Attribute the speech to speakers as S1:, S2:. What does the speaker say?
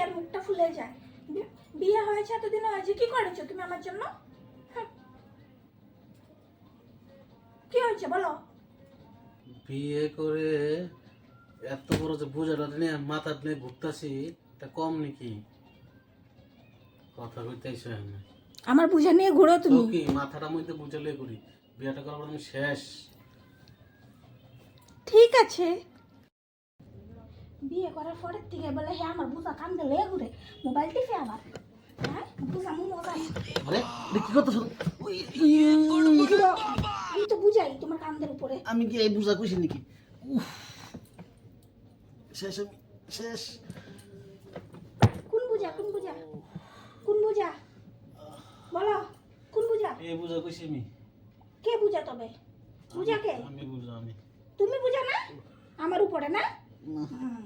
S1: আর মুখটা ফুলে যায়। বিয়ে হয়েছে এতদিন হয়েছে, কি করেছো তুমি আমার জন্য? কি হয়েছে বলো?
S2: বিয়ে করে এত বড় যে বোঝাটা নিয়ে মাথা নিয়ে ঘুরতাছি, এটা কম নাকি? কথা কইতেইছ না।
S1: আমার বুঝা নিয়ে ঘুরো তুমি।
S2: তো কি মাথাটা মধ্যে বুঝালে করি, বিয়েটা করার পর আমি শেষ।
S1: ঠিক আছে, বিয়ে করার পরের থেকে বলে হ্যাঁ আমার বুঝা কান দিলে ঘুরে মোবাইল টিপে আবার। হ্যাঁ বুঝা মু মজা।
S2: আরে কি করতেছ?
S1: আমি তো বুঝাই তোমার কান্দের উপরে।
S2: আমি কি এই বুঝা কইছি নাকি? উফ, শেষ আমি শেষ।
S1: কোন বুঝা কোন বুঝা কোন বুঝা বলো, কোন বুঝা?
S2: এই বুঝা কইছি আমি।
S1: কে বুঝা তবে? বুঝা কে?
S2: আমি বুঝা আমি।
S1: তুমি বুঝা না আমার উপরে না?
S2: না।
S1: হুম।